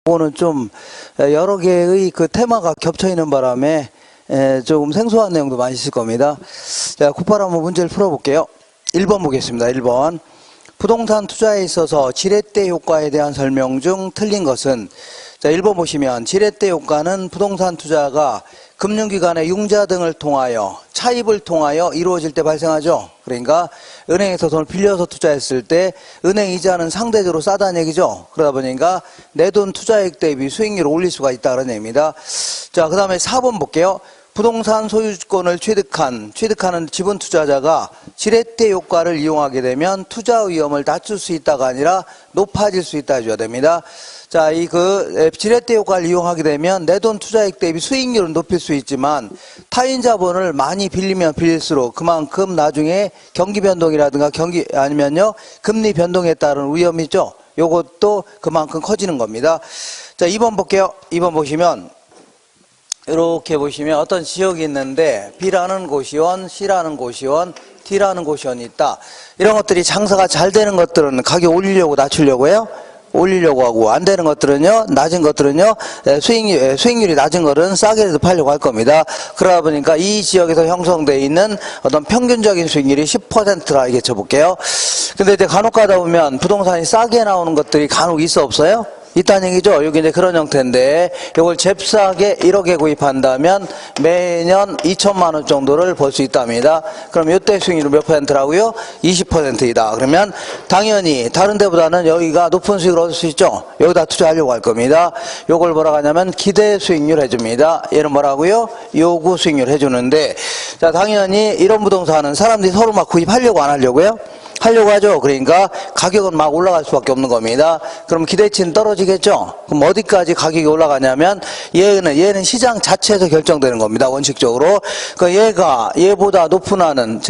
이거는 좀 여러 개의 그 테마가 겹쳐 있는 바람에 조금 생소한 내용도 많이 있을 겁니다. 자, 곧바로 한번 문제를 풀어볼게요. 1번 보겠습니다. 1번. 부동산 투자에 있어서 지렛대 효과에 대한 설명 중 틀린 것은, 자, 1번 보시면 지렛대 효과는 부동산 투자가 금융기관의 융자 등을 통하여 차입을 통하여 이루어질 때 발생하죠. 그러니까 은행에서 돈을 빌려서 투자했을 때 은행 이자는 상대적으로 싸다는 얘기죠. 그러다 보니까 내 돈 투자액 대비 수익률을 올릴 수가 있다 그런 얘기입니다. 자, 그 다음에 4번 볼게요. 부동산 소유권을 취득하는 지분 투자자가 지렛대 효과를 이용하게 되면 투자 위험을 낮출 수 있다가 아니라 높아질 수 있다 해줘야 됩니다. 자, 지렛대 효과를 이용하게 되면 내 돈 투자액 대비 수익률은 높일 수 있지만 타인 자본을 많이 빌리면 빌릴수록 그만큼 나중에 경기 변동이라든가 아니면요 금리 변동에 따른 위험이 있죠. 요것도 그만큼 커지는 겁니다. 자, 2번 볼게요. 2번 보시면 이렇게 보시면 어떤 지역이 있는데 B라는 고시원, C라는 고시원, D라는 고시원이 있다. 이런 것들이 장사가 잘 되는 것들은 가격 올리려고 낮추려고요. 올리려고 하고 안 되는 것들은요, 낮은 것들은요, 수익률이 낮은 거는 싸게라도 팔려고 할 겁니다. 그러다 보니까 이 지역에서 형성되어 있는 어떤 평균적인 수익률이 10%라 이렇게 쳐볼게요. 근데 이제 간혹 가다 보면 부동산이 싸게 나오는 것들이 간혹 있어 없어요? 있다는 얘기죠. 여기 이제 그런 형태인데, 이걸 잽싸게 1억에 구입한다면 매년 2천만 원 정도를 벌 수 있답니다. 그럼 이때 수익률은 몇 %라고요? 20%이다. 그러면 당연히 다른 데보다는 여기가 높은 수익을 얻을 수 있죠. 여기다 투자하려고 할 겁니다. 요걸 뭐라고 하냐면 기대 수익률 해줍니다. 얘는 뭐라고요? 요구 수익률 해주는데, 자, 당연히 이런 부동산은 사람들이 서로 막 구입하려고 안 하려고요? 하려고 하죠. 그러니까 가격은 막 올라갈 수밖에 없는 겁니다. 그럼 기대치는 떨어지겠죠. 그럼 어디까지 가격이 올라가냐면 얘는 시장 자체에서 결정되는 겁니다. 원칙적으로. 그러니까 얘보다 높은 한은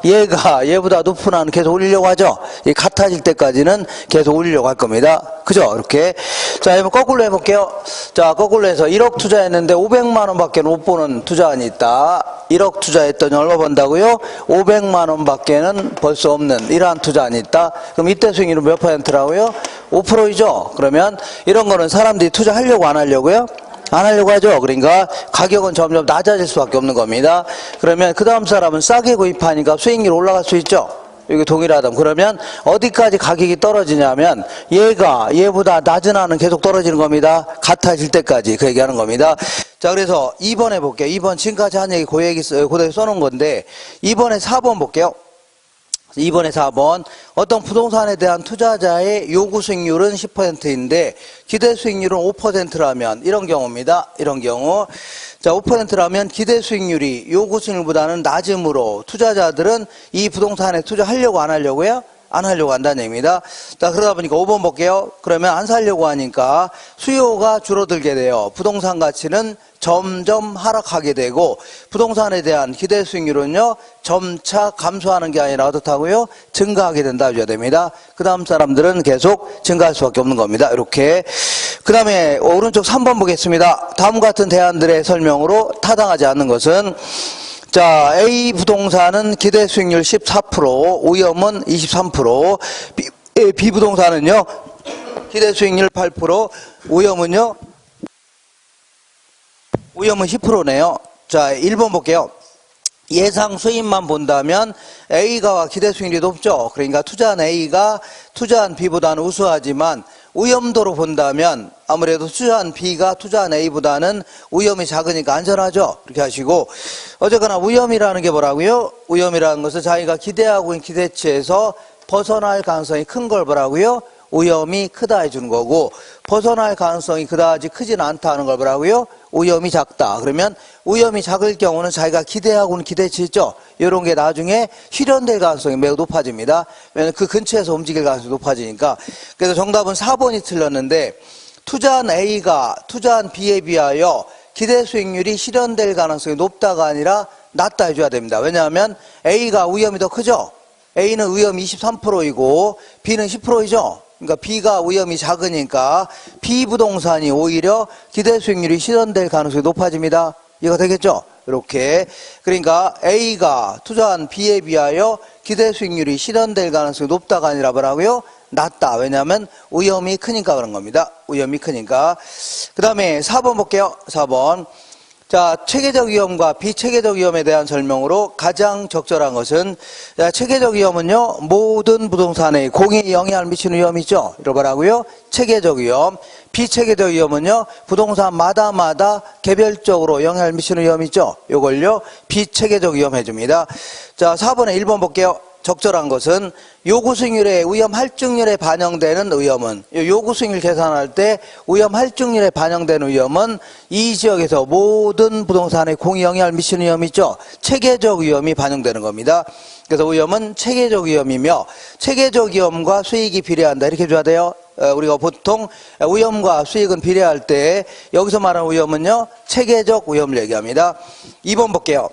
얘가 얘보다 높은 한은 계속 올리려고 하죠. 이 같아질 때까지는 계속 올리려고 할 겁니다. 그죠? 이렇게. 자, 한번 거꾸로 해볼게요. 자, 거꾸로 해서 1억 투자했는데 500만 원밖에 못 버는 투자안이 있다. 1억 투자했더니 얼마 번다고요? 500만 원밖에는 벌 수 없는 이러한 투자안이 있다. 그럼 이때 수익률은 몇 %라고요? 5%이죠. 그러면 이런 거는 사람들이 투자하려고 안 하려고요? 안 하려고 하죠. 그러니까 가격은 점점 낮아질 수밖에 없는 겁니다. 그러면 그 다음 사람은 싸게 구입하니까 수익률 올라갈 수 있죠. 이게 동일하다면 그러면 어디까지 가격이 떨어지냐면 얘보다 낮은 한은 계속 떨어지는 겁니다. 같아질 때까지 그 얘기하는 겁니다. 자, 그래서 2번 해볼게요. 2번 지금까지 한 얘기 그대로 써놓은 건데 2번에 4번 볼게요. 2번에 4번 어떤 부동산에 대한 투자자의 요구 수익률은 10%인데 기대 수익률은 5%라면 이런 경우입니다. 이런 경우 자 5%라면 기대 수익률이 요구 수익률보다는 낮으므로 투자자들은 이 부동산에 투자하려고 안 하려고요? 안 하려고 한다는 얘기입니다. 자, 그러다 보니까 5번 볼게요. 그러면 안 살려고 하니까 수요가 줄어들게 돼요. 부동산 가치는 점점 하락하게 되고 부동산에 대한 기대 수익률은요 점차 감소하는 게 아니라 어떻다고요? 증가하게 된다 해줘야 됩니다. 그 다음 사람들은 계속 증가할 수밖에 없는 겁니다. 이렇게. 그 다음에 오른쪽 3번 보겠습니다. 다음 같은 대안들의 설명으로 타당하지 않는 것은, 자, A 부동산은 기대 수익률 14%, 오염은 23%, B 부동산은요 기대 수익률 8%, 오염은 10%네요. 자, 1번 볼게요. 예상 수입만 본다면 A가 기대 수익률이 높죠. 그러니까 투자한 A가 투자한 B보다는 우수하지만 위험도로 본다면 아무래도 투자한 B가 투자한 A보다는 위험이 작으니까 안전하죠. 이렇게 하시고, 어쨌거나 위험이라는 게 뭐라고요? 위험이라는 것은 자기가 기대하고 있는 기대치에서 벗어날 가능성이 큰 걸 뭐라고요? 위험이 크다 해주는 거고, 벗어날 가능성이 그다지 크진 않다 하는 걸 뭐라고요? 위험이 작다. 그러면 위험이 작을 경우는 자기가 기대하고 있는 기대치 있죠? 이런 게 나중에 실현될 가능성이 매우 높아집니다. 왜냐하면 그 근처에서 움직일 가능성이 높아지니까. 그래서 정답은 4번이 틀렸는데, 투자한 A가 투자한 B에 비하여 기대 수익률이 실현될 가능성이 높다가 아니라 낮다 해줘야 됩니다. 왜냐하면 A가 위험이 더 크죠? A는 위험이 23%이고 B는 10%이죠? 그러니까 B가 위험이 작으니까 B 부동산이 오히려 기대 수익률이 실현될 가능성이 높아집니다. 이해가 되겠죠? 이렇게. 그러니까 A가 투자한 B에 비하여 기대 수익률이 실현될 가능성이 높다가 아니라 뭐라고요? 낮다. 왜냐하면 위험이 크니까 그런 겁니다. 위험이 크니까. 그 다음에 4번 볼게요. 4번. 자, 체계적 위험과 비체계적 위험에 대한 설명으로 가장 적절한 것은, 자, 체계적 위험은요, 모든 부동산에 공히 영향을 미치는 위험이죠. 이걸 뭐라고요? 체계적 위험. 비체계적 위험은요, 부동산마다 개별적으로 영향을 미치는 위험이죠. 요걸요, 비체계적 위험 해줍니다. 자, 4번에 1번 볼게요. 적절한 것은 요구 수익률의 위험 할증률에 반영되는 위험은, 요구 수익률 계산할 때 위험 할증률에 반영되는 위험은 이 지역에서 모든 부동산에 공히 영향을 미치는 위험이 있죠. 체계적 위험이 반영되는 겁니다. 그래서 위험은 체계적 위험이며 체계적 위험과 수익이 비례한다. 이렇게 해줘야 돼요. 우리가 보통 위험과 수익은 비례할 때 여기서 말하는 위험은요, 체계적 위험을 얘기합니다. 2번 볼게요.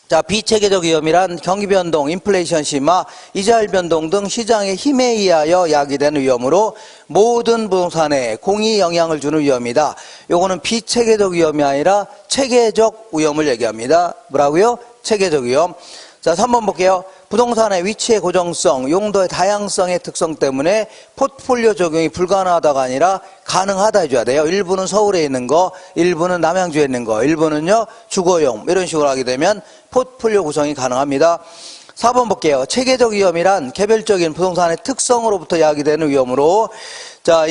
자, 비체계적 위험이란 경기 변동, 인플레이션 심화, 이자율 변동 등 시장의 힘에 의하여 야기되는 위험으로 모든 부동산에 공히 영향을 주는 위험이다. 요거는 비체계적 위험이 아니라 체계적 위험을 얘기합니다. 뭐라고요? 체계적 위험. 자, 3번 볼게요. 부동산의 위치의 고정성, 용도의 다양성의 특성 때문에 포트폴리오 적용이 불가능하다가 아니라 가능하다 해줘야 돼요. 일부는 서울에 있는 거, 일부는 남양주에 있는 거, 일부는요 주거용, 이런 식으로 하게 되면 포트폴리오 구성이 가능합니다. 4번 볼게요. 체계적 위험이란 개별적인 부동산의 특성으로부터 야기되는 위험으로, 자,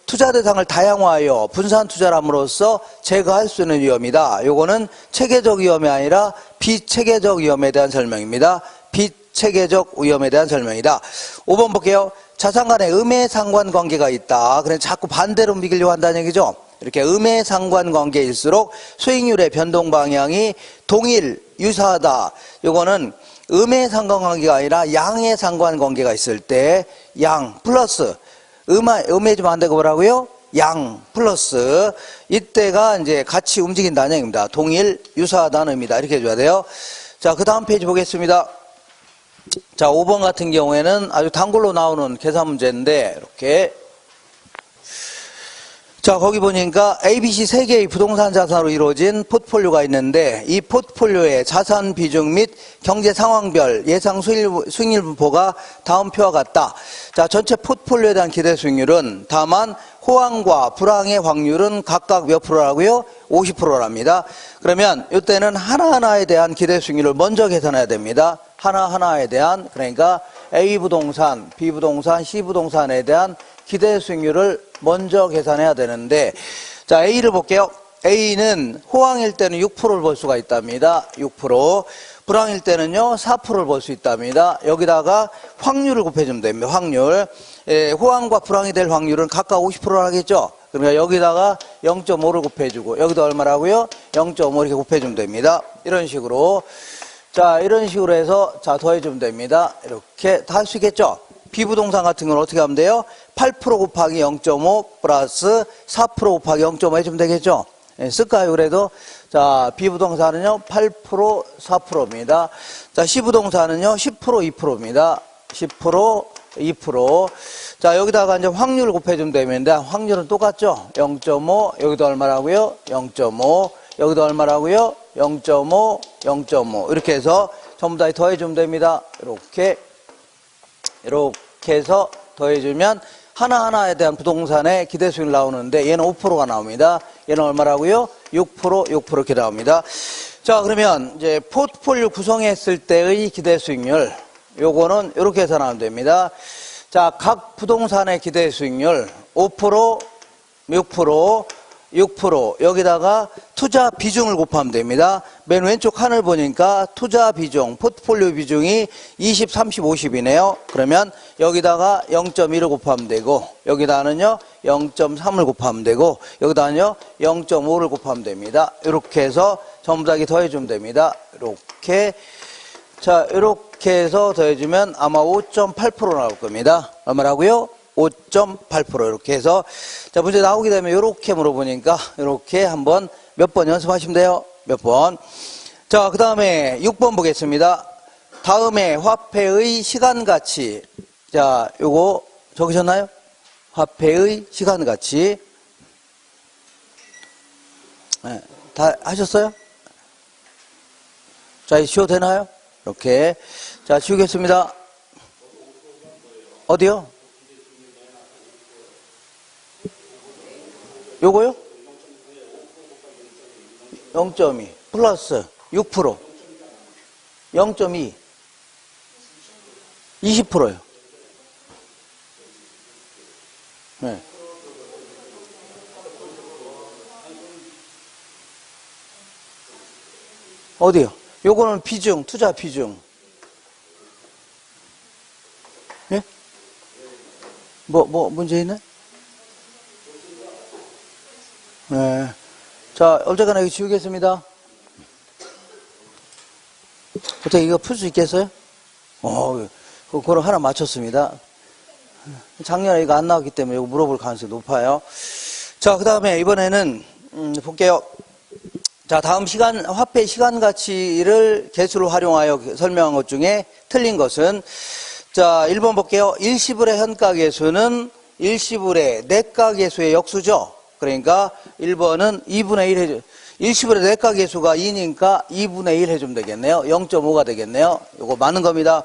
투자 대상을 다양화하여 분산 투자를 함으로써 제거할 수 있는 위험이다. 요거는 체계적 위험이 아니라 비체계적 위험에 대한 설명입니다. 비체계적 위험에 대한 설명이다. 5번 볼게요. 자산 간에 음해 상관관계가 있다. 그래서 자꾸 반대로 움직이려고 한다는 얘기죠. 이렇게 음해 상관관계일수록 수익률의 변동 방향이 동일, 유사하다. 요거는 음해 상관관계가 아니라 양의 상관관계가 있을 때 양 플러스 음해지면 안 되고 뭐라고요? 양 플러스 이때가 이제 같이 움직인다는 얘기입니다. 동일, 유사하다는 의미다. 이렇게 해줘야 돼요. 자, 그 다음 페이지 보겠습니다. 자, 5번 같은 경우에는 아주 단골로 나오는 계산 문제인데, 이렇게. 자, 거기 보니까 ABC 3개의 부동산 자산으로 이루어진 포트폴리오가 있는데 이 포트폴리오의 자산 비중 및 경제 상황별 예상 수익률 분포가 다음 표와 같다. 자, 전체 포트폴리오에 대한 기대 수익률은 다만 호황과 불황의 확률은 각각 몇 프로라고요? 50%랍니다. 그러면 이때는 하나하나에 대한 기대 수익률을 먼저 계산해야 됩니다. 하나하나에 대한, 그러니까 A 부동산, B 부동산, C 부동산에 대한 기대 수익률을 먼저 계산해야 되는데, 자, A를 볼게요. A는 호황일 때는 6%를 볼 수가 있답니다. 6%. 불황일 때는요, 4%를 볼 수 있답니다. 여기다가 확률을 곱해주면 됩니다. 확률. 호황과 불황이 될 확률은 각각 50%를 하겠죠? 그러니까 여기다가 0.5를 곱해주고, 여기도 얼마라고요? 0.5 이렇게 곱해주면 됩니다. 이런 식으로. 자, 이런 식으로 해서, 자, 더해주면 됩니다. 이렇게 다 할 수 있겠죠? B부동산 같은 건 어떻게 하면 돼요? 8% 곱하기 0.5 플러스 4% 곱하기 0.5 해주면 되겠죠? 쓸까요, 그래도? 자, B부동산은요, 8%, 4%입니다. 자, C부동산은요, 10%, 2%입니다. 10%, 2%. 자, 여기다가 이제 확률을 곱해주면 되는데, 확률은 똑같죠? 0.5, 여기도 얼마라고요? 0.5, 여기도 얼마라고요? 0.5, 0.5. 이렇게 해서 전부 다 더해주면 됩니다. 이렇게 해서 더해주면 하나하나에 대한 부동산의 기대 수익률 나오는데 얘는 5%가 나옵니다. 얘는 얼마라고요? 6%, 6% 이렇게 나옵니다. 자, 그러면 이제 포트폴리오 구성했을 때의 기대 수익률, 요거는 이렇게 해서 나오면 됩니다. 자, 각 부동산의 기대 수익률 5%, 6%, 6%, 여기다가 투자 비중을 곱하면 됩니다. 맨 왼쪽 칸을 보니까 투자 비중, 포트폴리오 비중이 20, 30, 50이네요. 그러면 여기다가 0.1을 곱하면 되고, 여기다는요 0.3을 곱하면 되고, 여기다는요 0.5를 곱하면 됩니다. 이렇게 해서 전부 다 더해주면 됩니다. 이렇게. 자, 이렇게 해서 더해주면 아마 5.8% 나올 겁니다. 얼마라고요? 5.8% 이렇게 해서. 자, 문제 나오게 되면 이렇게 물어보니까 이렇게 한번 몇 번 연습하시면 돼요. 몇 번. 자, 그 다음에 6번 보겠습니다. 다음에 화폐의 시간가치. 자, 요거 적으셨나요? 화폐의 시간가치. 네, 다 하셨어요? 자, 이제 지워도 되나요? 이렇게. 자, 지우겠습니다. 어디요? 요거요? 0.2 플러스 6% 0.2 20%요. 네. 어디요? 요거는 비중, 투자 비중. 예? 문제 있네? 네. 자, 어쨌거나 이거 지우겠습니다. 어떻게 이거 풀 수 있겠어요? 그거를 하나 맞췄습니다. 작년에 이거 안 나왔기 때문에 이거 물어볼 가능성이 높아요. 자, 그 다음에 이번에는, 볼게요. 자, 다음 화폐 시간 가치를 개수로 활용하여 설명한 것 중에 틀린 것은, 자, 1번 볼게요. 일시불의 현가 개수는 일시불의 내가 개수의 역수죠. 그러니까 1번은 2분의 1 해줘. 일시불의 내가 개수가 2니까 2분의 1 해주면 되겠네요. 0.5가 되겠네요. 요거 맞는 겁니다.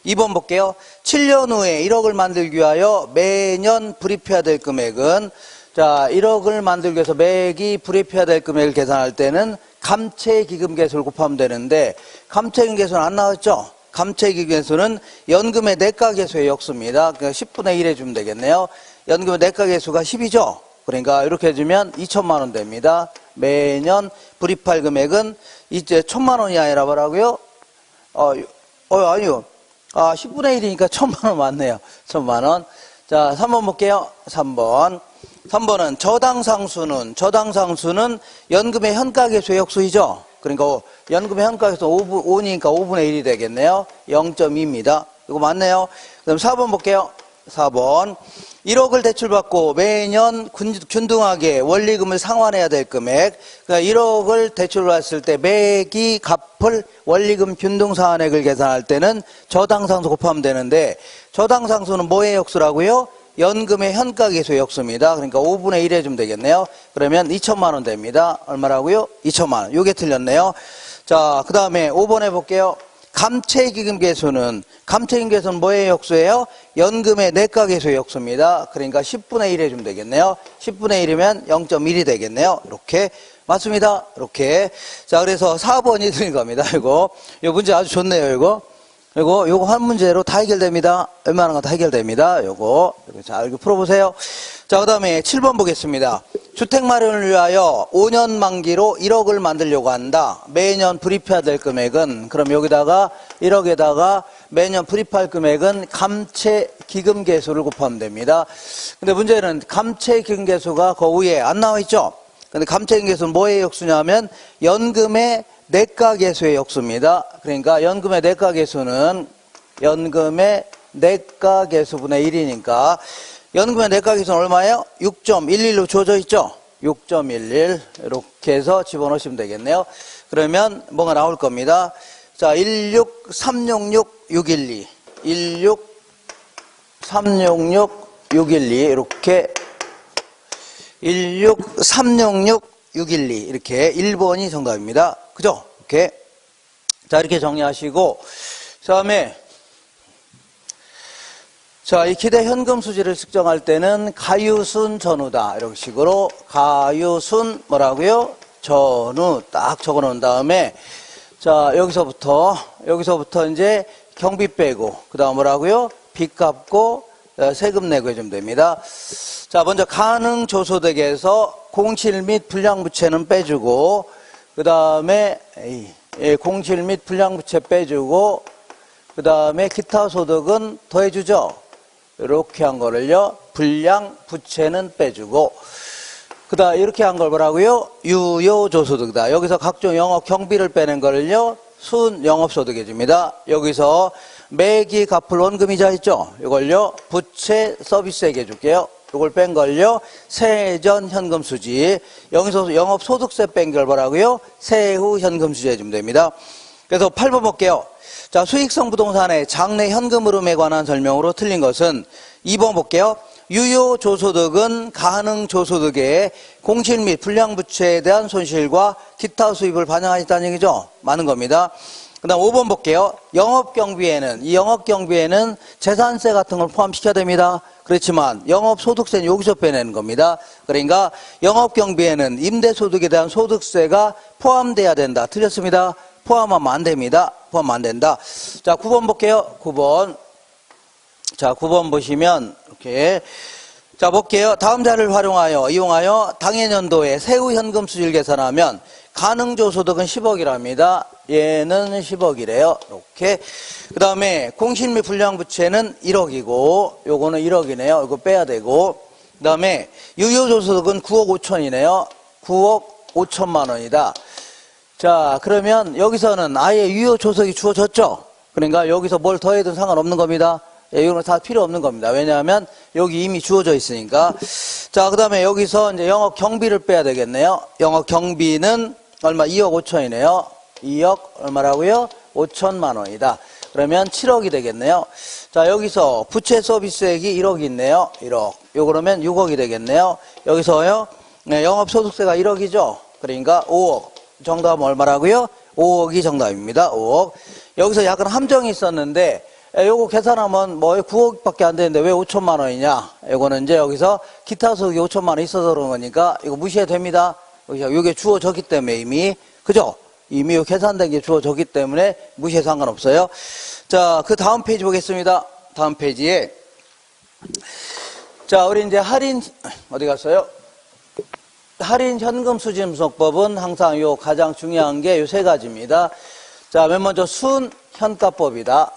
2번 볼게요. 7년 후에 1억을 만들기 위하여 매년 불입해야 될 금액은, 자, 1억을 만들기 위해서 매기 불입해야 될 금액을 계산할 때는 감채기금 개수를 곱하면 되는데, 감채기금 개수는 안 나왔죠? 감채기금 개수는 연금의 내가 개수의 역수입니다. 그러니까 10분의 1 해주면 되겠네요. 연금의 내가 개수가 10이죠? 그러니까 이렇게 해주면 2천만 원 됩니다. 매년 불입할 금액은 이제 1,000만 원이 아니라 뭐라고요? 아니요. 10분의 1이니까 1,000만 원 맞네요. 1,000만 원. 자, 3번 볼게요. 3번은 저당상수는 연금의 현가계수의 역수이죠. 그러니까 연금의 현가계수 5니까 5분의 1이 되겠네요. 0.2입니다. 이거 맞네요. 그럼 4번 볼게요. 4번. 1억을 대출받고 매년 균등하게 원리금을 상환해야 될 금액. 그러니까 1억을 대출받았을 때 매기 갚을 원리금 균등 상환액을 계산할 때는 저당상수 곱하면 되는데, 저당상수는 뭐의 역수라고요? 연금의 현가계수의 역수입니다. 그러니까 5분의 1 해주면 되겠네요. 그러면 2천만 원 됩니다. 얼마라고요? 2천만 원. 요게 틀렸네요. 자, 그 다음에 5번 해볼게요. 감채기금 개수는 뭐의 역수예요? 연금의 내가계수의 역수입니다. 그러니까 10분의 1 해주면 되겠네요. 10분의 1이면 0.1이 되겠네요. 이렇게 맞습니다. 이렇게. 자, 그래서 4번이 틀린 겁니다. 이거 문제 아주 좋네요. 요거 한 문제로 다 해결됩니다. 웬만한 건 다 해결됩니다. 요거 자, 이렇게 풀어보세요. 자, 그 다음에 7번 보겠습니다. 주택 마련을 위하여 5년 만기로 1억을 만들려고 한다. 매년 불입해야 될 금액은, 그럼 여기다가 1억에다가 매년 불입할 금액은 감채기금 개수를 곱하면 됩니다. 근데 문제는 감채기금 개수가 그 위에 안 나와 있죠? 근데 감채기금 개수는 뭐의 역수냐면 연금의 내가 개수의 역수입니다. 그러니까 연금의 내가 개수는 연금의 내가 개수분의 1이니까 연금의 내가 개수는 얼마예요? 6.11로 주어져 있죠? 6.11 이렇게 해서 집어넣으시면 되겠네요. 그러면 뭐가 나올 겁니다. 자, 16366-612 16366-612 이렇게 16366-612 이렇게 1번이 정답입니다. 그죠? 이렇게. 자, 이렇게 정리하시고, 그 다음에, 자, 이 기대 현금 수지를 측정할 때는 가유순 전후다. 이런 식으로, 가유순 뭐라고요? 전후 딱 적어 놓은 다음에, 자, 여기서부터 이제 경비 빼고, 그 다음 뭐라고요? 빚 갚고, 세금 내고 해주면 됩니다. 자, 먼저 가능조소득에서 공실 및 불량부채는 빼주고, 그 다음에 공실 및 불량부채 빼주고, 그 다음에 기타 소득은 더해주죠. 이렇게 한 거를요, 불량부채는 빼주고, 그 다음 이렇게 한 걸 뭐라고요? 유효조소득이다. 여기서 각종 영업 경비를 빼낸 거를요, 순영업소득 해줍니다. 여기서 매기 갚을 원금이자 있죠? 이걸요, 부채 서비스액 해줄게요. 이걸 뺀 걸요, 세전 현금 수지. 여기서 영업 소득세 뺀 걸 뭐라고요? 세후 현금 수지 해주면 됩니다. 그래서 8번 볼게요. 자, 수익성 부동산의 장래 현금 흐름에 관한 설명으로 틀린 것은 2번 볼게요. 유효조소득은 가능조소득의 공실 및 불량부채에 대한 손실과 기타 수입을 반영하였다는 얘기죠. 많은 겁니다. 그 다음 5번 볼게요. 영업경비에는, 이 영업경비에는 재산세 같은 걸 포함시켜야 됩니다. 그렇지만 영업소득세는 여기서 빼내는 겁니다. 그러니까 영업경비에는 임대소득에 대한 소득세가 포함돼야 된다. 틀렸습니다. 포함하면 안 됩니다. 포함 안 된다. 자, 9번 볼게요. 9번. 자, 9번 보시면 이렇게 자 볼게요. 다음 자료를 이용하여 당해년도에 세후 현금 수지를 계산하면 가능조소득은 10억이랍니다. 얘는 10억이래요. 이렇게. 그 다음에 공실 및 불량부채는 1억이고 요거는 1억이네요. 이거 빼야 되고. 그 다음에 유효조소득은 9억 5천이네요. 9억 5천만 원이다. 자, 그러면 여기서는 아예 유효조소득이 주어졌죠. 그러니까 여기서 뭘 더해도 상관없는 겁니다. 이거는 다 필요 없는 겁니다. 왜냐하면 여기 이미 주어져 있으니까. 자, 그 다음에 여기서 이제 영업 경비를 빼야 되겠네요. 영업 경비는 얼마? 2억 5천이네요. 2억 얼마라고요? 5천만 원이다. 그러면 7억이 되겠네요. 자, 여기서 부채 서비스액이 1억이 있네요. 1억. 요 그러면 6억이 되겠네요. 여기서요. 네, 영업소득세가 1억이죠. 그러니까 5억. 정답은 얼마라고요? 5억이 정답입니다. 5억. 여기서 약간 함정이 있었는데 요거 계산하면 뭐 9억밖에 안 되는데 왜 5천만 원이냐? 요거는 이제 여기서 기타 소득이 5천만 원 있어서 그런 거니까 이거 무시해도 됩니다. 요게 주어졌기 때문에 이미. 그죠? 이미 요 계산된 게 주어졌기 때문에 무시해도 상관없어요. 자, 그 다음 페이지 보겠습니다. 다음 페이지에. 자, 우리 이제 할인, 어디 갔어요? 할인 현금 수지분석법은 항상 요 가장 중요한 게 요 세 가지입니다. 자, 맨 먼저 순 현가법이다.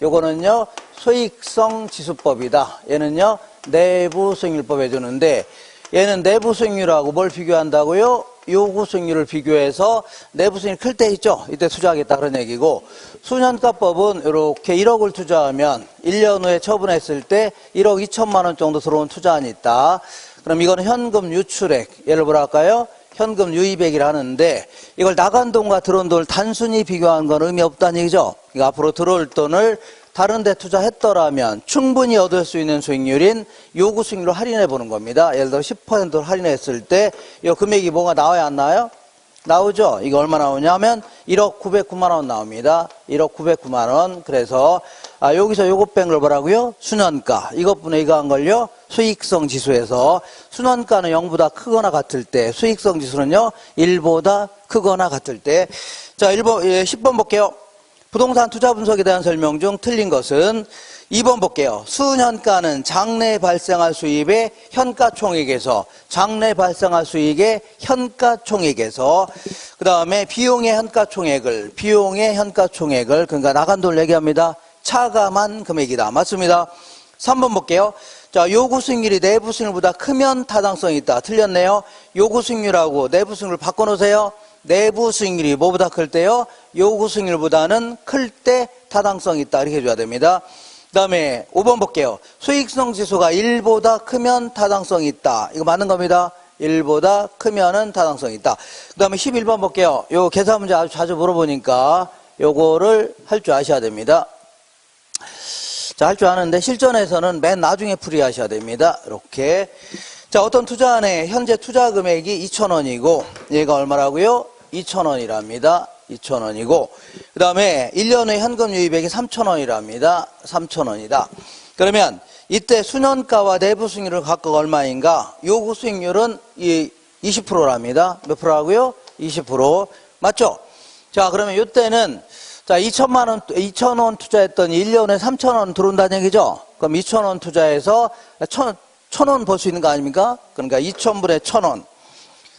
요거는요, 수익성 지수법이다. 얘는요, 내부 수익률법 해주는데, 얘는 내부 수익률하고 뭘 비교한다고요? 요구 수익률을 비교해서 내부 수익률 클 때 있죠? 이때 투자하겠다 그런 얘기고, 순현가법은 이렇게 1억을 투자하면 1년 후에 처분했을 때 1억 2천만 원 정도 들어온 투자안이 있다. 그럼 이거는 현금 유출액, 얘를 뭐라 할까요? 현금 유입액이라 하는데 이걸 나간 돈과 들어온 돈을 단순히 비교하는 건 의미 없다는 얘기죠. 그러니까 앞으로 들어올 돈을 다른 데 투자했더라면 충분히 얻을 수 있는 수익률인 요구 수익률로 할인해 보는 겁니다. 예를 들어 10%를 할인했을 때 이 금액이 뭐가 나와야 안 나와요? 나오죠. 이거 얼마 나오냐면 1억 909만 원 나옵니다. 1억 909만 원. 그래서 여기서 요거 뺀 걸 뭐라고요? 순환가. 이것분의 이거 한 걸요. 수익성 지수에서 순환가는 0보다 크거나 같을 때, 수익성 지수는요 1보다 크거나 같을 때. 자, 10번 볼게요. 부동산 투자 분석에 대한 설명 중 틀린 것은 2번 볼게요. 순현가는 장래 발생할 수입의 현가총액에서, 장래 발생할 수익의 현가총액에서, 그 다음에 비용의 현가총액을, 그러니까 나간 돈을 얘기합니다. 차감한 금액이다. 맞습니다. 3번 볼게요. 자, 요구 수익률이 내부 수익률보다 크면 타당성이 있다. 틀렸네요. 요구 수익률하고 내부 수익률을 바꿔놓으세요. 내부 수익률이 뭐보다 클 때요? 요구 수익률보다는 클 때 타당성이 있다. 이렇게 해줘야 됩니다. 그 다음에 5번 볼게요. 수익성 지수가 1보다 크면 타당성이 있다. 이거 맞는 겁니다. 1보다 크면은 타당성이 있다. 그 다음에 11번 볼게요. 요 계산 문제 아주 자주 물어보니까 요거를 할 줄 아셔야 됩니다. 자, 할 줄 아는데 실전에서는 맨 나중에 풀이하셔야 됩니다. 이렇게. 자, 어떤 투자안에 현재 투자 금액이 2,000원이고 얘가 얼마라고요? 2,000원이랍니다. 2,000원이고 그 다음에 1년 후에 현금 유입액이 3,000원이랍니다. 3,000원이다. 그러면 이때 순현가와 내부 수익률을 각각 얼마인가? 요구 수익률은 20%랍니다. 몇 프로라고요? 20%. 맞죠? 자, 그러면 이때는 자, 2,000원 투자했더니 1년에 3,000원 들어온다는 얘기죠? 그럼 2,000원 투자해서 1,000원 벌 수 있는 거 아닙니까? 그러니까 2,000분의 1,000원.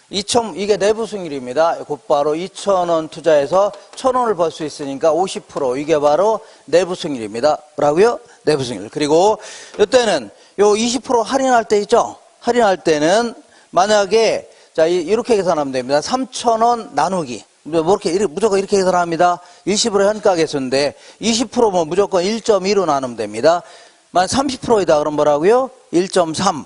이게 내부 수익률입니다. 곧바로 2,000원 투자해서 1,000원을 벌 수 있으니까 50%. 이게 바로 내부 수익률입니다. 뭐라고요? 내부 수익률. 그리고 이때는 요 20% 할인할 때 있죠? 할인할 때는 만약에 자, 이렇게 계산하면 됩니다. 3,000원 나누기. 무조건 이렇게 계산합니다. 20% 현가계수인데 20%면 무조건 1.2로 나누면 됩니다. 만 30%이다 그럼 뭐라고요? 1.3.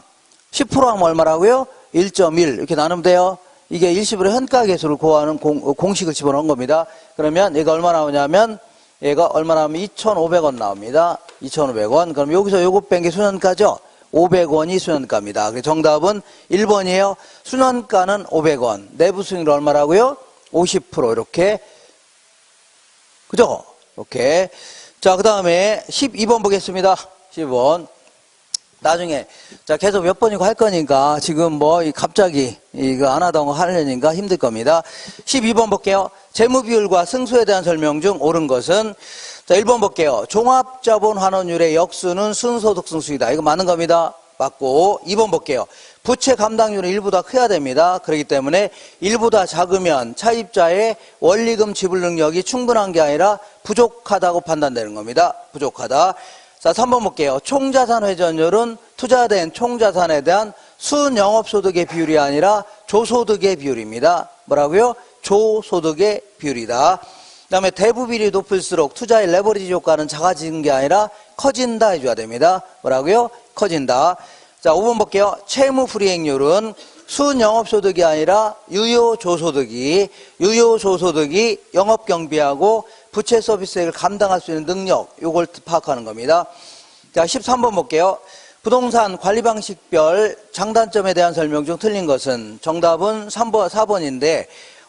10% 하면 얼마라고요? 1.1 이렇게 나누면 돼요. 이게 20% 현가계수를 구하는 공식을 집어넣은 겁니다. 그러면 얘가 얼마 나오냐면 얘가 얼마 나오면 2,500원 나옵니다. 2,500원. 그럼 여기서 요거 뺀 게 순현가죠? 500원이 순현가입니다. 그래서 정답은 1번이에요. 순현가는 500원. 내부 수익률 얼마라고요? 50% 이렇게 그죠? 오케이. 자, 그 다음에 12번 보겠습니다. 12번. 나중에, 자, 계속 몇 번이고 할 거니까, 지금 뭐, 갑자기, 이거 안 하던 거 하려니까 힘들 겁니다. 12번 볼게요. 재무비율과 승수에 대한 설명 중 옳은 것은, 자, 1번 볼게요. 종합자본 환원율의 역수는 순소득 승수이다. 이거 맞는 겁니다. 맞고, 2번 볼게요. 부채 감당률은 1보다 커야 됩니다. 그렇기 때문에 1보다 작으면 차입자의 원리금 지불 능력이 충분한 게 아니라 부족하다고 판단되는 겁니다. 부족하다. 자, 3번 볼게요. 총자산 회전율은 투자된 총자산에 대한 순영업소득의 비율이 아니라 조소득의 비율입니다. 뭐라고요? 조소득의 비율이다. 그 다음에 대부비율이 높을수록 투자의 레버리지 효과는 작아지는 게 아니라 커진다 해줘야 됩니다. 뭐라고요? 커진다. 자, 5번 볼게요. 채무 불이행률은 순영업소득이 아니라 유효조소득이 영업경비하고 부채 서비스액을 감당할 수 있는 능력, 요걸 파악하는 겁니다. 자, 13번 볼게요. 부동산 관리 방식별 장단점에 대한 설명 중 틀린 것은 정답은 4번인데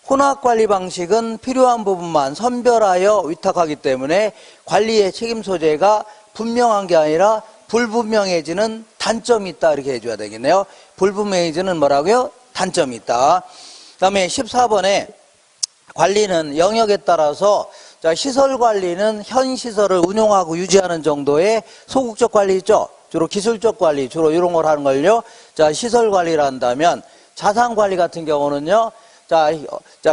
혼합 관리 방식은 필요한 부분만 선별하여 위탁하기 때문에 관리의 책임 소재가 분명한 게 아니라 불분명해지는 단점이 있다 이렇게 해줘야 되겠네요. 불분명해지는 뭐라고요? 단점이 있다. 그 다음에 14번에 관리는 영역에 따라서 자, 시설 관리는 현 시설을 운용하고 유지하는 정도의 소극적 관리 있죠. 주로 기술적 관리, 주로 이런 걸 하는 걸요. 자, 시설 관리를 한다면 자산 관리 같은 경우는요. 자,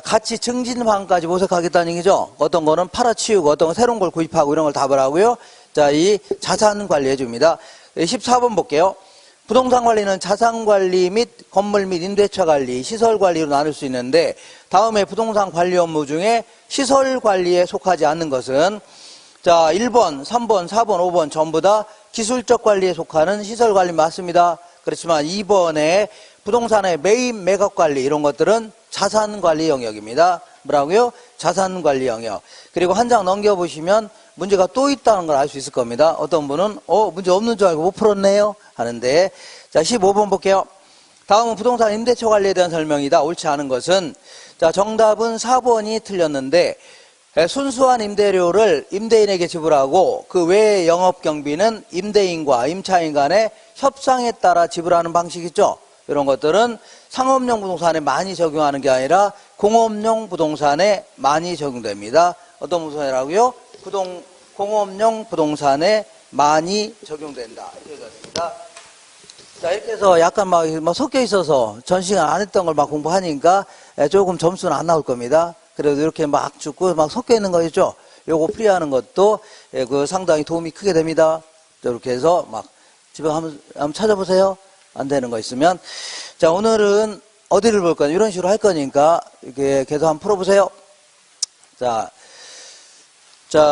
가치 증진 방까지 모색하겠다는 얘기죠. 어떤 거는 팔아치우고 어떤 건 새로운 걸 구입하고 이런 걸 답을 하고요. 자, 이 자산 관리해 줍니다. 14번 볼게요. 부동산 관리는 자산 관리 및 건물 및 임대차 관리, 시설 관리로 나눌 수 있는데 다음에 부동산 관리 업무 중에 시설 관리에 속하지 않는 것은 자, 1번, 3번, 4번, 5번 전부 다 기술적 관리에 속하는 시설 관리 맞습니다. 그렇지만 2번에 부동산의 매입, 매각 관리 이런 것들은 자산 관리 영역입니다. 뭐라고요? 자산 관리 영역. 그리고 한 장 넘겨보시면 문제가 또 있다는 걸 알 수 있을 겁니다. 어떤 분은 문제 없는 줄 알고 못 풀었네요 하는데 자, 15번 볼게요. 다음은 부동산 임대차 관리에 대한 설명이다. 옳지 않은 것은 자, 정답은 4번이 틀렸는데 순수한 임대료를 임대인에게 지불하고 그 외의 영업경비는 임대인과 임차인 간의 협상에 따라 지불하는 방식 있죠. 이런 것들은 상업용 부동산에 많이 적용하는 게 아니라 공업용 부동산에 많이 적용됩니다. 어떤 부동산이라고요? 공업용 부동산에 많이 적용된다. 이렇게 됩니다. 자, 이렇게 해서 약간 막 섞여 있어서 전 시간 안 했던 걸 막 공부하니까 조금 점수는 안 나올 겁니다. 그래도 이렇게 막 죽고 막 섞여 있는 거 있죠? 요거 풀이하는 것도 그 상당히 도움이 크게 됩니다. 이렇게 해서 막 집에 한번 찾아보세요. 안 되는 거 있으면. 자, 오늘은 어디를 볼 거냐. 이런 식으로 할 거니까 이렇게 계속 한번 풀어보세요. 자,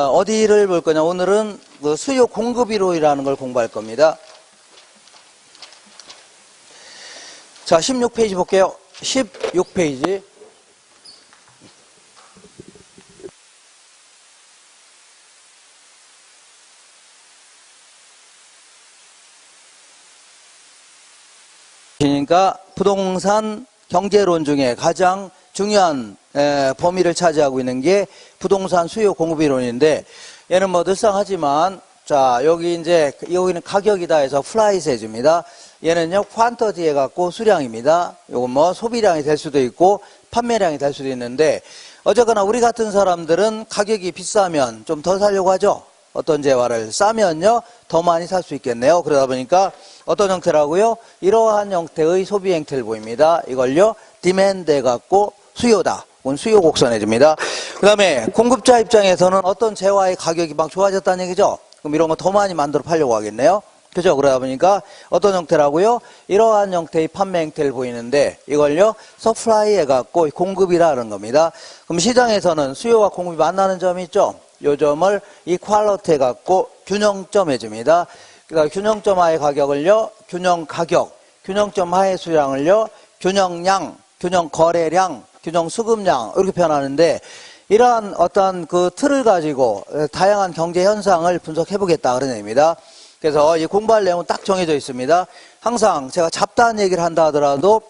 어디를 볼 거냐. 오늘은 그 수요 공급 이론이라는 걸 공부할 겁니다. 자, 16페이지 볼게요. 16페이지. 그러니까 부동산 경제론 중에 가장 중요한 범위를 차지하고 있는 게 부동산 수요 공급 이론인데 얘는 뭐 늘상 하지만 자, 여기는 가격이다 해서 플라이스 해줍니다. 얘는요, 퀀터티 해갖고 수량입니다. 요건 뭐 소비량이 될 수도 있고 판매량이 될 수도 있는데 어쨌거나 우리 같은 사람들은 가격이 비싸면 좀 더 사려고 하죠. 어떤 재화를 싸면요, 더 많이 살 수 있겠네요. 그러다 보니까 어떤 형태라고요? 이러한 형태의 소비 행태를 보입니다. 이걸요, 디맨드 해갖고 수요다. 그건 수요 곡선 해줍니다. 그 다음에 공급자 입장에서는 어떤 재화의 가격이 막 좋아졌다는 얘기죠. 그럼 이런 거 더 많이 만들어 팔려고 하겠네요. 그죠? 그러다 보니까 어떤 형태라고요? 이러한 형태의 판매 행태를 보이는데 이걸요, 서플라이 해갖고 공급이라는 겁니다. 그럼 시장에서는 수요와 공급이 만나는 점이 있죠? 요 점을 이퀄리티 해갖고 균형점 해줍니다. 그러니까 균형점 하의 가격을요, 균형 가격, 균형점 하의 수량을요, 균형량, 균형 거래량, 균형 수급량 이렇게 표현하는데 이러한 어떤 그 틀을 가지고 다양한 경제 현상을 분석해 보겠다 그런 의미입니다. 그래서 이 공부할 내용은 딱 정해져 있습니다. 항상 제가 잡다한 얘기를 한다 하더라도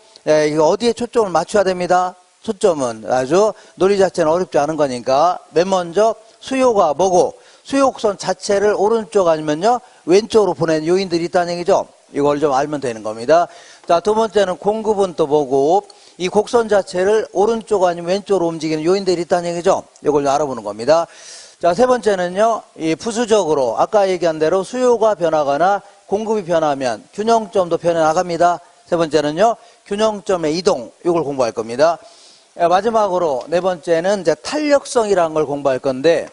이거 어디에 초점을 맞춰야 됩니다. 초점은 아주 논리 자체는 어렵지 않은 거니까 맨 먼저 수요가 뭐고 수요 곡선 자체를 오른쪽 아니면요 왼쪽으로 보내는 요인들이 있다는 얘기죠. 이걸 좀 알면 되는 겁니다. 자, 두 번째는 공급은 또 뭐고 이 곡선 자체를 오른쪽 아니면 왼쪽으로 움직이는 요인들이 있다는 얘기죠. 이걸 알아보는 겁니다. 자, 세 번째는요, 이 부수적으로 아까 얘기한 대로 수요가 변하거나 공급이 변하면 균형점도 변해나갑니다. 세 번째는요, 균형점의 이동, 이걸 공부할 겁니다. 마지막으로 네 번째는 이제 탄력성이라는 걸 공부할 건데,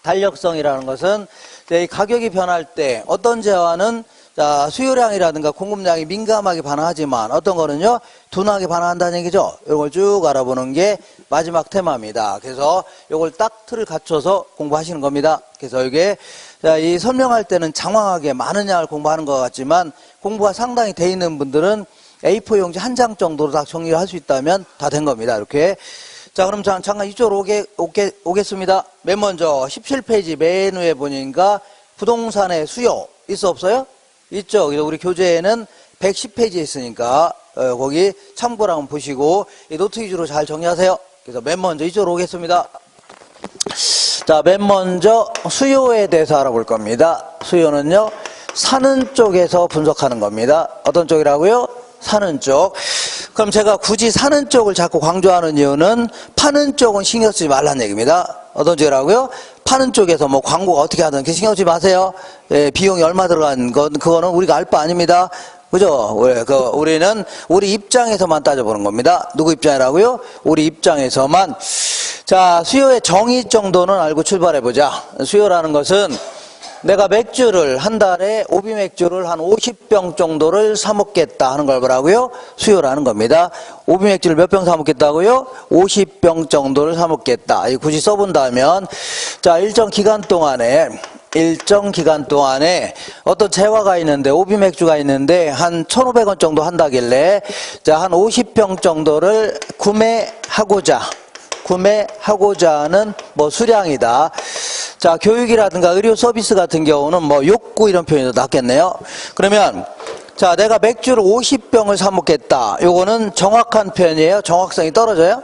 탄력성이라는 것은 이제 이 가격이 변할 때 어떤 재화는 자, 수요량이라든가 공급량이 민감하게 반응하지만 어떤 거는요, 둔하게 반응한다는 얘기죠. 이걸 쭉 알아보는 게 마지막 테마입니다. 그래서 이걸 딱 틀을 갖춰서 공부하시는 겁니다. 그래서 이게 자, 이 설명할 때는 장황하게 많은 양을 공부하는 것 같지만 공부가 상당히 돼 있는 분들은 A4 용지 한 장 정도로 다 정리를 할 수 있다면 다 된 겁니다. 이렇게. 자, 그럼 잠깐 이쪽으로 오겠습니다. 맨 먼저 17페이지 맨 위에 보니까 부동산의 수요 있어 없어요? 있죠. 그래서 우리 교재에는 110페이지에 있으니까 거기 참고를 한번 보시고 이 노트 위주로 잘 정리하세요. 그래서 맨 먼저 이쪽으로 오겠습니다. 자, 맨 먼저 수요에 대해서 알아볼 겁니다. 수요는요, 사는 쪽에서 분석하는 겁니다. 어떤 쪽이라고요? 사는 쪽. 그럼 제가 굳이 사는 쪽을 자꾸 강조하는 이유는 파는 쪽은 신경 쓰지 말라는 얘기입니다. 어떤 쪽이라고요? 파는 쪽에서 뭐 광고가 어떻게 하든 신경 쓰지 마세요. 예, 비용이 얼마 들어간 건 그거는 우리가 알 바 아닙니다. 그죠? 우리는 우리 입장에서만 따져보는 겁니다. 누구 입장이라고요? 우리 입장에서만. 자, 수요의 정의 정도는 알고 출발해보자. 수요라는 것은 내가 맥주를 한 달에 오비 맥주를 한 50병 정도를 사 먹겠다 하는 걸 뭐라고요? 수요라는 겁니다. 오비 맥주를 몇 병 사 먹겠다고요? 50병 정도를 사 먹겠다. 굳이 써본다면 자, 일정 기간 동안에 어떤 재화가 있는데 오비 맥주가 있는데 한 1,500원 정도 한다길래 자, 한 50병 정도를 구매하고자 하는 뭐 수량이다. 자, 교육이라든가 의료 서비스 같은 경우는 뭐 욕구 이런 표현이 더 낫겠네요. 그러면 자, 내가 맥주를 50병을 사 먹겠다. 요거는 정확한 표현이에요. 정확성이 떨어져요?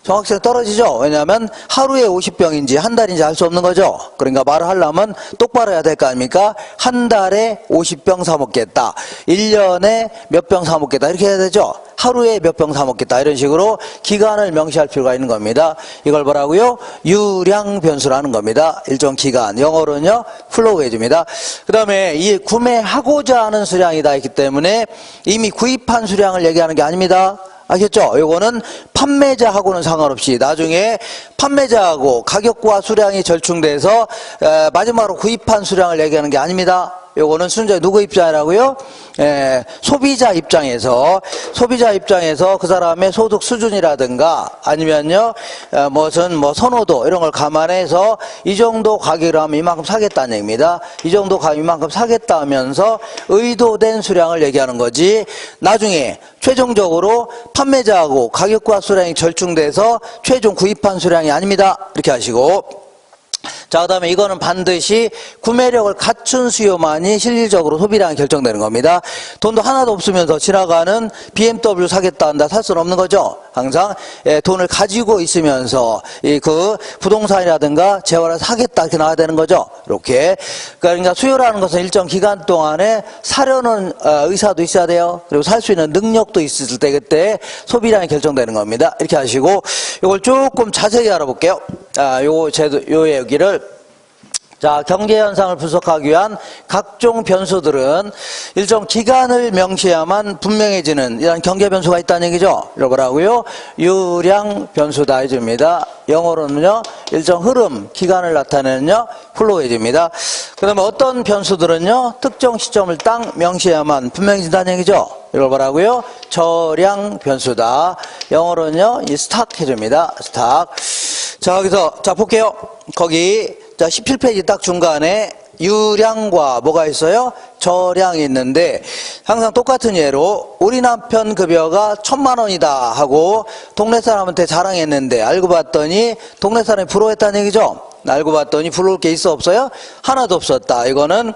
정확성이 떨어지죠. 왜냐하면 하루에 50병인지 한 달인지 알 수 없는 거죠. 그러니까 말을 하려면 똑바로 해야 될 거 아닙니까? 한 달에 50병 사 먹겠다. 1년에 몇 병 사 먹겠다. 이렇게 해야 되죠. 하루에 몇 병 사 먹겠다. 이런 식으로 기간을 명시할 필요가 있는 겁니다. 이걸 뭐라고요? 유량 변수라는 겁니다. 일정 기간. 영어로는요, 플로우 해줍니다. 그 다음에 이 구매하고자 하는 수량이다 했기 때문에 이미 구입한 수량을 얘기하는 게 아닙니다. 아셨죠? 요거는 판매자하고는 상관없이 나중에 판매자하고 가격과 수량이 절충돼서 마지막으로 구입한 수량을 얘기하는 게 아닙니다. 요거는 순전히 누구 입장이라고요? 소비자 입장에서 그 사람의 소득 수준이라든가 아니면요 무슨 뭐 선호도 이런 걸 감안해서 이 정도 가격으로 하면 이만큼 사겠다는 얘기입니다. 이 정도 가격 이만큼 사겠다 하면서 의도된 수량을 얘기하는 거지 나중에 최종적으로 판매자하고 가격과 수량이 절충돼서 최종 구입한 수량이 아닙니다. 이렇게 하시고 자, 그 다음에 이거는 반드시 구매력을 갖춘 수요만이 실질적으로 소비량이 결정되는 겁니다. 돈도 하나도 없으면서 지나가는 BMW 사겠다 한다 살 수는 없는 거죠. 항상 돈을 가지고 있으면서 그 부동산이라든가 재화를 사겠다 이렇게 나와야 되는 거죠. 이렇게. 그러니까 수요라는 것은 일정 기간 동안에 사려는 의사도 있어야 돼요. 그리고 살 수 있는 능력도 있을 때 그때 소비량이 결정되는 겁니다. 이렇게 하시고 이걸 조금 자세히 알아볼게요. 요 얘기를 자, 경제 현상을 분석하기 위한 각종 변수들은 일정 기간을 명시해야만 분명해지는 이런 경계 변수가 있다는 얘기죠. 이걸 뭐라고요? 유량 변수다 해줍니다. 영어로는요, 일정 흐름, 기간을 나타내는요, 플로우 해줍니다. 그 다음에 어떤 변수들은요, 특정 시점을 딱 명시해야만 분명해진다는 얘기죠. 이걸 뭐라고요? 저량 변수다. 영어로는요, 이 스탁 해줍니다. 스탁. 자, 거기서, 자, 볼게요. 거기, 자, 17페이지 딱 중간에 유량과 뭐가 있어요? 저량이 있는데 항상 똑같은 예로 우리 남편 급여가 1,000만 원이다 하고 동네 사람한테 자랑했는데 알고 봤더니 동네 사람이 부러워했다는 얘기죠. 알고 봤더니 부러울 게 있어 없어요? 하나도 없었다. 이거는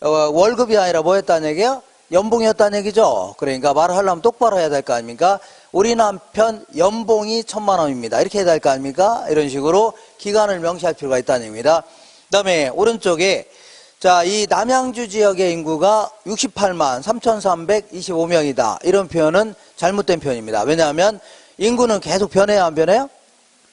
월급이 아니라 뭐 했다는 얘기예요? 연봉이었다는 얘기죠. 그러니까 말을 하려면 똑바로 해야 될 거 아닙니까? 우리 남편 연봉이 1,000만 원입니다. 이렇게 해야 될 거 아닙니까? 이런 식으로 기간을 명시할 필요가 있다는 얘기입니다. 그 다음에 오른쪽에 자, 이 남양주 지역의 인구가 68만 3,325명이다. 이런 표현은 잘못된 표현입니다. 왜냐하면 인구는 계속 변해야 안 변해요?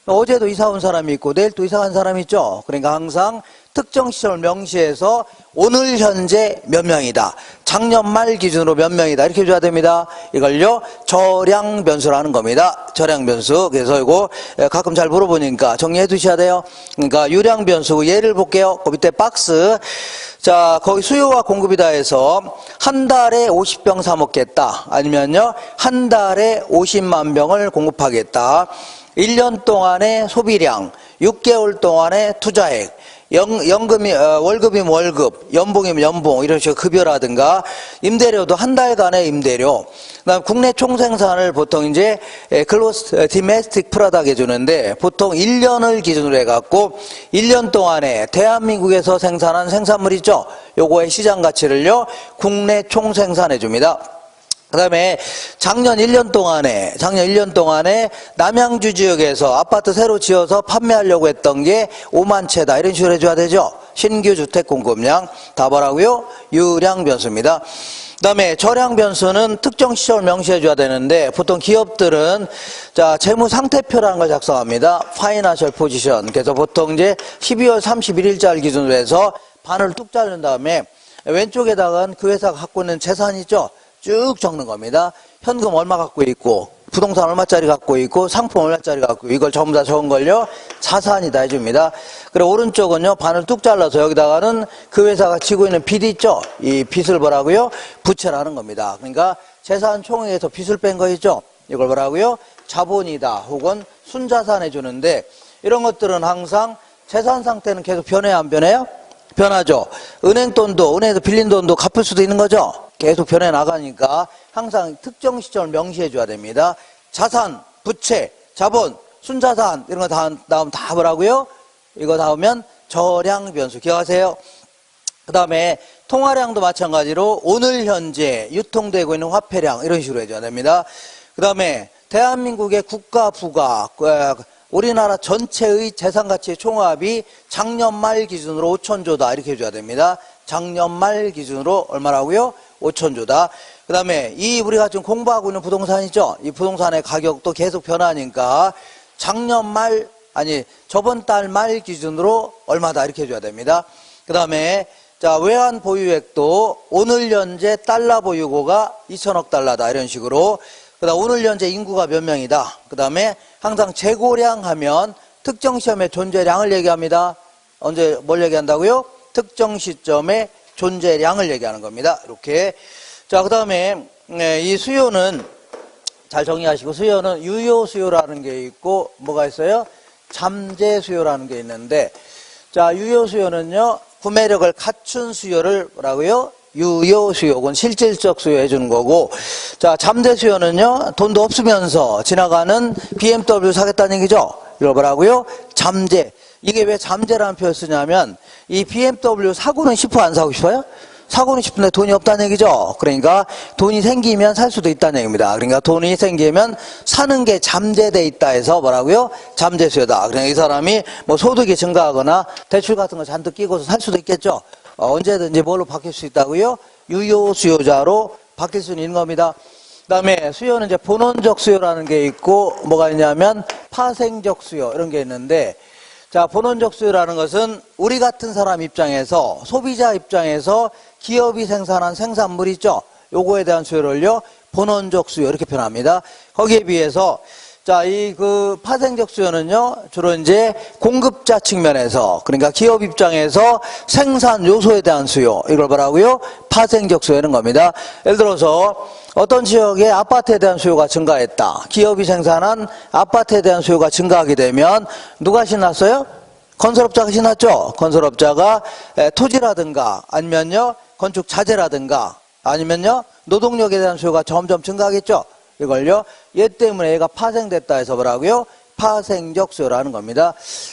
어제도 이사 온 사람이 있고 내일 또 이사 간 사람이 있죠. 그러니까 항상 특정 시절 명시해서 오늘 현재 몇 명이다. 작년 말 기준으로 몇 명이다. 이렇게 해줘야 됩니다. 이걸요 저량 변수라는 겁니다. 저량 변수. 그래서 이거 가끔 잘 물어보니까 정리해 두셔야 돼요. 그러니까 유량 변수 예를 볼게요. 그 밑에 박스. 자, 거기 수요와 공급이다 해서 한 달에 50병 사 먹겠다. 아니면요 한 달에 50만 병을 공급하겠다. 1년 동안의 소비량, 6개월 동안의 투자액, 연금이, 월급이면 월급, 연봉이면 연봉, 이런 식으로 급여라든가, 임대료도 한 달간의 임대료, 그 다음 국내 총생산을 보통 이제, 글로스, 디메스틱 프로덕트 해주는데, 보통 1년을 기준으로 해갖고, 1년 동안에 대한민국에서 생산한 생산물 있죠? 요거의 시장 가치를요, 국내 총생산해줍니다. 그 다음에 작년 1년 동안에 남양주 지역에서 아파트 새로 지어서 판매하려고 했던 게 5만 채다. 이런 식으로 해줘야 되죠. 신규 주택 공급량. 답하라고요? 유량 변수입니다. 그 다음에 저량 변수는 특정 시절 명시해줘야 되는데 보통 기업들은 자 재무 상태표라는 걸 작성합니다. 파이낸셜 포지션. 그래서 보통 이제 12월 31일자를 기준으로 해서 반을 뚝 자른 다음에 왼쪽에다가는 그 회사가 갖고 있는 재산 있죠. 쭉 적는 겁니다. 현금 얼마 갖고 있고 부동산 얼마짜리 갖고 있고 상품 얼마짜리 갖고 있고 이걸 전부 다 적은 걸요 자산이다 해줍니다. 그리고 오른쪽은요 반을 뚝 잘라서 여기다가는 그 회사가 지고 있는 빚 있죠. 이 빚을 뭐라고요? 부채라는 겁니다. 그러니까 재산 총액에서 빚을 뺀 거 있죠. 이걸 뭐라고요? 자본이다 혹은 순자산 해주는데 이런 것들은 항상 재산 상태는 계속 변해야 안 변해요? 변하죠. 은행 돈도 은행에서 빌린 돈도 갚을 수도 있는 거죠. 계속 변해 나가니까 항상 특정 시점을 명시해 줘야 됩니다. 자산, 부채, 자본, 순자산 이런 거 다 나오면 다 뭐라고요? 이거 나오면 저량 변수 기억하세요. 그 다음에 통화량도 마찬가지로 오늘 현재 유통되고 있는 화폐량 이런 식으로 해줘야 됩니다. 그 다음에 대한민국의 국가 부가 우리나라 전체의 재산가치의 총합이 작년 말 기준으로 5천조다 이렇게 해줘야 됩니다. 작년 말 기준으로 얼마라고요? 5천조다. 그 다음에 이 우리가 지금 공부하고 있는 부동산 있죠? 이 부동산의 가격도 계속 변하니까 작년 말 저번 달 말 기준으로 얼마다 이렇게 해줘야 됩니다. 그 다음에 자 외환 보유액도 오늘 현재 달러 보유고가 2천억 달러다 이런 식으로 그 다음 오늘 현재 인구가 몇 명이다. 그 다음에 항상 재고량 하면 특정 시점의 존재량을 얘기합니다. 언제 뭘 얘기한다고요? 특정 시점의 존재량을 얘기하는 겁니다. 이렇게. 자, 그 다음에 이 수요는 잘 정리하시고 수요는 유효 수요라는 게 있고 뭐가 있어요? 잠재 수요라는 게 있는데 자, 유효 수요는요. 구매력을 갖춘 수요를 뭐라고요? 유효 수요 혹은 실질적 수요 해주는 거고 자 잠재 수요는요 돈도 없으면서 지나가는 BMW 사겠다는 얘기죠. 이걸 뭐라고요? 잠재. 이게 왜 잠재라는 표현을 쓰냐면 이 BMW 사고는 싶어 안 사고 싶어요? 사고는 싶은데 돈이 없다는 얘기죠. 그러니까 돈이 생기면 살 수도 있다는 얘기입니다. 그러니까 돈이 생기면 사는 게 잠재돼 있다 해서 뭐라고요? 잠재 수요다. 그러니까 이 사람이 뭐 소득이 증가하거나 대출 같은 거 잔뜩 끼고서 살 수도 있겠죠. 언제든지 뭘로 바뀔 수 있다고요? 유효 수요자로 바뀔 수 있는 겁니다. 그 다음에 수요는 이제 본원적 수요라는 게 있고 뭐가 있냐면 파생적 수요 이런 게 있는데 자 본원적 수요라는 것은 우리 같은 사람 입장에서 소비자 입장에서 기업이 생산한 생산물 있죠. 요거에 대한 수요를요 본원적 수요 이렇게 표현합니다. 거기에 비해서 자, 이 파생적 수요는요, 주로 이제 공급자 측면에서, 그러니까 기업 입장에서 생산 요소에 대한 수요, 이걸 뭐라고요? 파생적 수요라는 겁니다. 예를 들어서 어떤 지역에 아파트에 대한 수요가 증가했다. 기업이 생산한 아파트에 대한 수요가 증가하게 되면 누가 신났어요? 건설업자가 신났죠? 건설업자가 토지라든가 아니면요, 건축 자재라든가 아니면요, 노동력에 대한 수요가 점점 증가하겠죠? 이걸요, 얘 때문에 얘가 파생됐다 해서 뭐라고요? 파생적 수요라는 겁니다.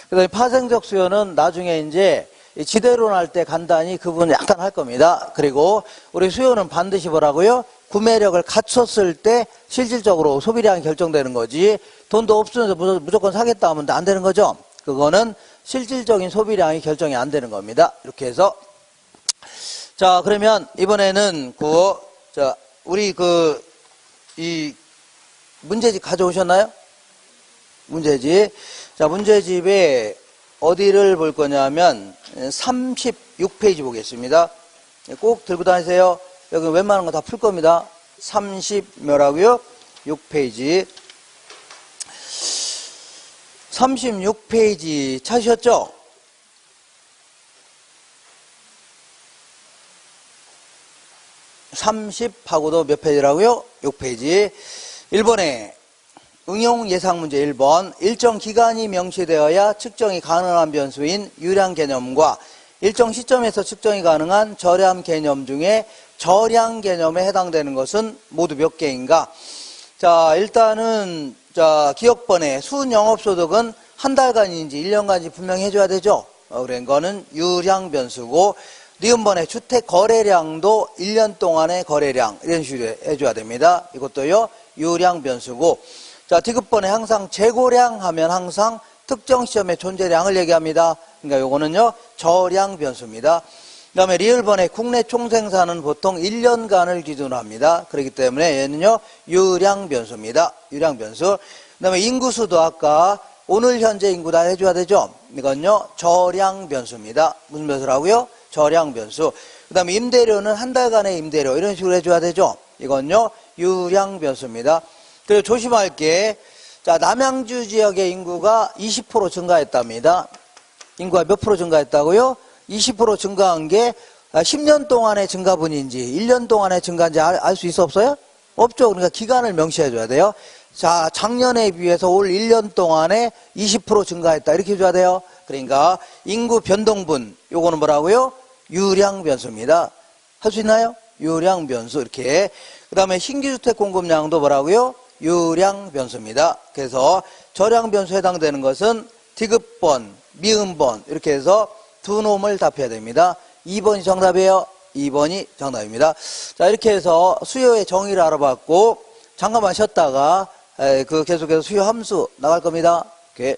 그래서 파생적 수요는 나중에 이제 지대로 날 때 간단히 그 부분 약간 할 겁니다. 그리고 우리 수요는 반드시 뭐라고요? 구매력을 갖췄을 때 실질적으로 소비량이 결정되는 거지, 돈도 없으면서 무조건 사겠다 하면 안 되는 거죠. 그거는 실질적인 소비량이 결정이 안 되는 겁니다. 이렇게 해서 자, 그러면 이번에는 우리 이 문제집 가져오셨나요? 문제집. 자, 문제집에 어디를 볼 거냐면 36페이지 보겠습니다. 꼭 들고 다니세요. 여기 웬만한 거 다 풀 겁니다. 30몇라고요? 6페이지. 36페이지 찾으셨죠? (30하고도) 몇 페이지라고요? 6페이지. 1번에 응용 예상 문제 1번. 일정 기간이 명시되어야 측정이 가능한 변수인 유량 개념과 일정 시점에서 측정이 가능한 절ям 개념 중에 절량 개념에 해당되는 것은 모두 몇 개인가? 자, 일단은 기억번에 순영업소득은 한 달간인지 1년간인지 분명히 해줘야 되죠. 그런 거는 유량 변수고, 니은번에 주택 거래량도 1년 동안의 거래량, 이런 식으로 해줘야 됩니다. 이것도요, 유량 변수고. 자, 디귿번에 항상 재고량 하면 항상 특정 시점의 존재량을 얘기합니다. 그러니까 요거는요, 저량 변수입니다. 그 다음에 리을번에 국내 총생산은 보통 1년간을 기준으로 합니다. 그렇기 때문에 얘는요, 유량 변수입니다. 유량 변수. 그 다음에 인구수도 아까 오늘 현재 인구 다 해줘야 되죠. 이건요, 저량 변수입니다. 무슨 변수라고요? 저량 변수. 그 다음에 임대료는 한 달간의 임대료, 이런 식으로 해줘야 되죠. 이건요, 유량 변수입니다. 그리고 조심할 게, 자, 남양주 지역의 인구가 20% 증가했답니다. 인구가 몇 프로 증가했다고요? 20% 증가한 게 10년 동안의 증가분인지 1년 동안의 증가인지 알 수 있어 없어요? 없죠. 그러니까 기간을 명시해줘야 돼요. 자, 작년에 비해서 올 1년 동안에 20% 증가했다, 이렇게 해줘야 돼요. 그러니까 인구 변동분, 요거는 뭐라고요? 유량 변수입니다. 할 수 있나요? 유량 변수. 이렇게. 그 다음에 신규주택 공급량도 뭐라고요? 유량 변수입니다. 그래서 저량 변수에 해당되는 것은 디귿번, 미음번, 이렇게 해서 두 놈을 답해야 됩니다. 2번이 정답이에요. 2번이 정답입니다. 자, 이렇게 해서 수요의 정의를 알아봤고, 잠깐만 쉬었다가 계속해서 수요 함수 나갈 겁니다. 이렇게.